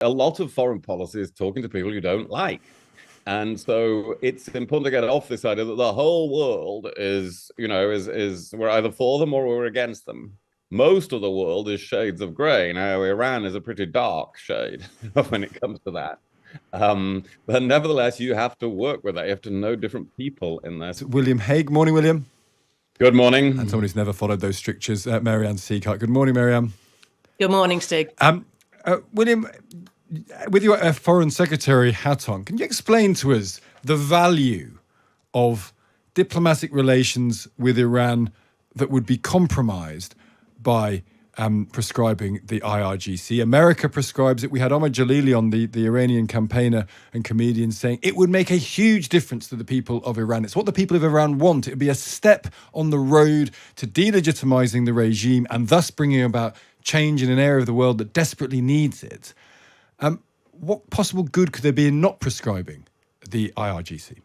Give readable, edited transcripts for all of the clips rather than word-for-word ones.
a lot of foreign policy is talking to people you don't like. And so it's important to get off this idea that the whole world is, we're either for them or we're against them. Most of the world is shades of gray. Now, Iran is a pretty dark shade when it comes to that. But nevertheless, you have to work with that. You have to know different people in there. William Hague. Morning, William. Good morning. And someone who's never followed those strictures, Mary Ann Sieghart. Good morning, Mary Ann. Good morning, Stig. William, with your Foreign Secretary hat on, can you explain to us the value of diplomatic relations with Iran that would be compromised by prescribing the IRGC? America prescribes it. We had Omar Jalili on, the Iranian campaigner and comedian, saying it would make a huge difference to the people of Iran. It's what the people of Iran want. It would be a step on the road to delegitimizing the regime and thus bringing about change in an area of the world that desperately needs it. What possible good could there be in not prescribing the IRGC?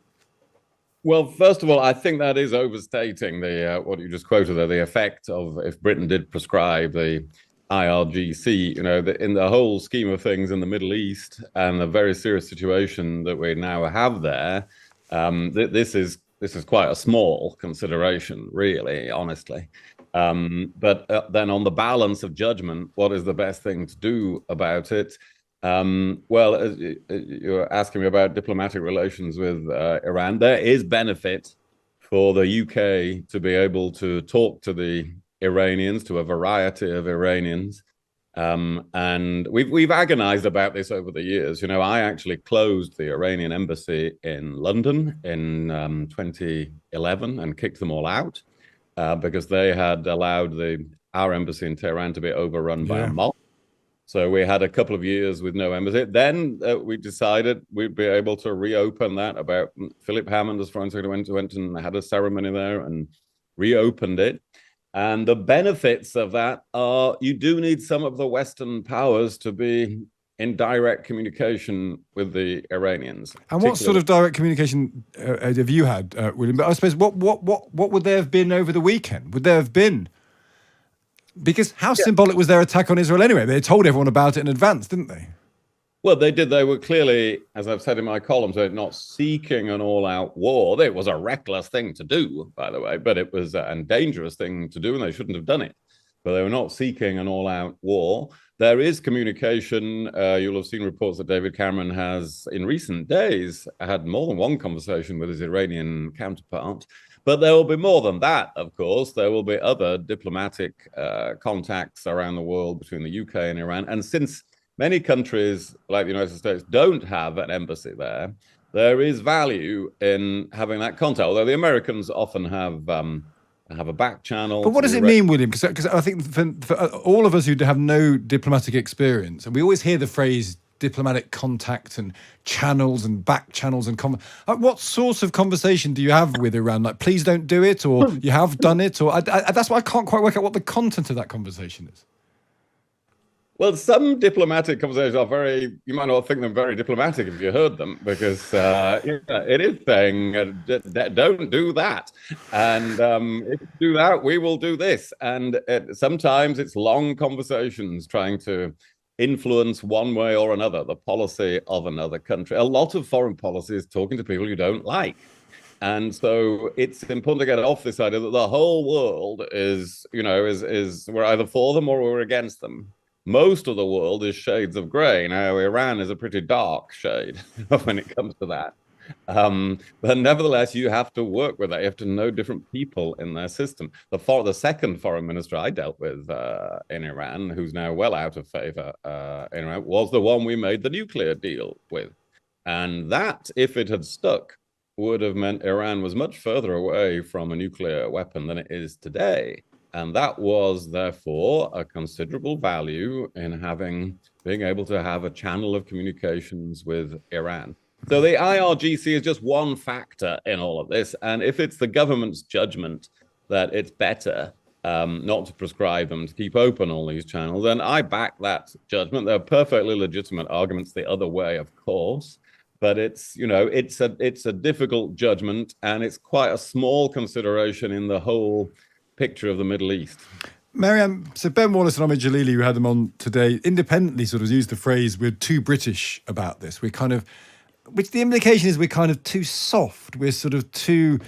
Well, first of all, I think that is overstating the what you just quoted there, the effect of if Britain did prescribe the IRGC. In the whole scheme of things in the Middle East and the very serious situation that we now have there, this is quite a small consideration, really, honestly. But then on the balance of judgment, what is the best thing to do about it? Well, you're asking me about diplomatic relations with Iran. There is benefit for the UK to be able to talk to the Iranians, to a variety of Iranians. And we've agonized about this over the years. I actually closed the Iranian embassy in London in 2011 and kicked them all out because they had allowed our embassy in Tehran to be overrun by a mob. So we had a couple of years with no embassy. Then we decided we'd be able to reopen that. About Philip Hammond, as Foreign Secretary, went and had a ceremony there and reopened it. And the benefits of that are you do need some of the Western powers to be in direct communication with the Iranians. And what sort of direct communication have you had, William? But I suppose what would there have been over the weekend? Would there have been? Because how symbolic was their attack on Israel anyway? They told everyone about it in advance, didn't they? Well, they did. They were clearly, as I've said in my columns, they're not seeking an all-out war. It was a reckless thing to do, by the way, but it was a dangerous thing to do, and they shouldn't have done it. But they were not seeking an all-out war. There is communication. You'll have seen reports that David Cameron has, in recent days, had more than one conversation with his Iranian counterpart. But there will be more than that, of course. There will be other diplomatic contacts around the world between the UK and Iran. And since many countries, like the United States, don't have an embassy there, there is value in having that contact. Although the Americans often have a back channel. But what does it mean, William? Because I think for all of us who have no diplomatic experience, and we always hear the phrase diplomatic contact and channels and back channels and what sorts of conversation do you have with Iran? Like, please don't do it, or you have done it, or that's why I can't quite work out what the content of that conversation is. Well, some diplomatic conversations are you might not think them very diplomatic if you heard them, because it is saying, don't do that. And if you do that, we will do this. And sometimes it's long conversations trying to influence one way or another the policy of another country. A lot of foreign policy is talking to people you don't like. And so it's important to get off this idea that the whole world is we're either for them or we're against them. Most of the world is shades of gray. Now, Iran is a pretty dark shade when it comes to that. But nevertheless, you have to work with that. You have to know different people in their system. The second foreign minister I dealt with in Iran, who's now well out of favor in Iran, was the one we made the nuclear deal with. And that, if it had stuck, would have meant Iran was much further away from a nuclear weapon than it is today. And that was, therefore, a considerable value in being able to have a channel of communications with Iran. So the IRGC is just one factor in all of this. And if it's the government's judgment that it's better not to prescribe them, to keep open all these channels, then I back that judgment. There are perfectly legitimate arguments the other way, of course. But it's a difficult judgment, and it's quite a small consideration in the whole picture of the Middle East. Mary Ann, so Ben Wallace and Ahmed Jalili, who had them on today, independently sort of used the phrase, we're too British about this. We're kind of, which the implication is we're kind of too soft. We're sort of too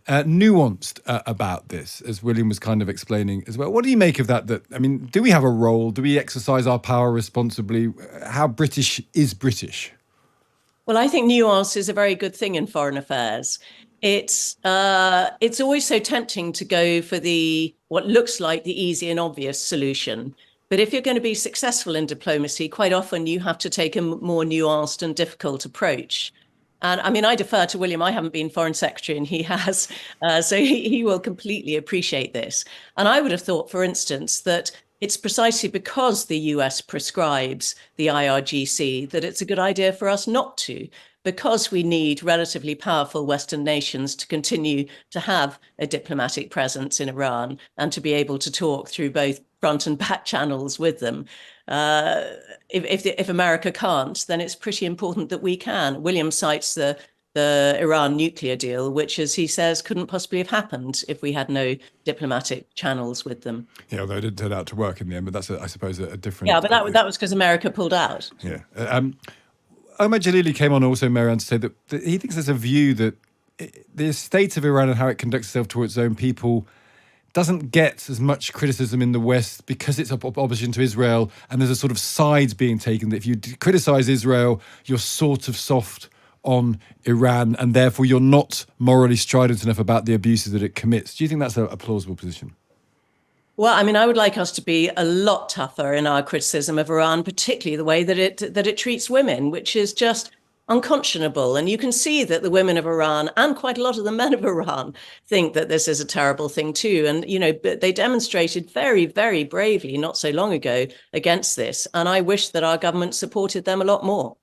nuanced about this, as William was kind of explaining as well. What do you make of that? I mean, do we have a role? Do we exercise our power responsibly? How British is British? Well, I think nuance is a very good thing in foreign affairs. It's always so tempting to go for what looks like the easy and obvious solution. But if you're going to be successful in diplomacy, quite often you have to take a more nuanced and difficult approach. And I mean, I defer to William. I haven't been foreign secretary and he has, so he will completely appreciate this. And I would have thought, for instance, that it's precisely because the US prescribes the IRGC that it's a good idea for us not to, because we need relatively powerful Western nations to continue to have a diplomatic presence in Iran and to be able to talk through both front and back channels with them. If America can't, then it's pretty important that we can. William cites the Iran nuclear deal, which, as he says, couldn't possibly have happened if we had no diplomatic channels with them. Yeah, although it didn't turn out to work in the end, but that's, I suppose, a different... Yeah, but that was because America pulled out. Yeah. Omar Jalili came on also, Mary Ann, to say that he thinks there's a view that the state of Iran and how it conducts itself towards its own people doesn't get as much criticism in the West because it's opposition to Israel, and there's a sort of sides being taken that if you criticize Israel, you're sort of soft on Iran, and therefore you're not morally strident enough about the abuses that it commits. Do you think that's a plausible position? Well, I mean, I would like us to be a lot tougher in our criticism of Iran, particularly the way that it treats women, which is just unconscionable. And you can see that the women of Iran and quite a lot of the men of Iran think that this is a terrible thing too. And, you know, they demonstrated very, very bravely not so long ago against this. And I wish that our government supported them a lot more.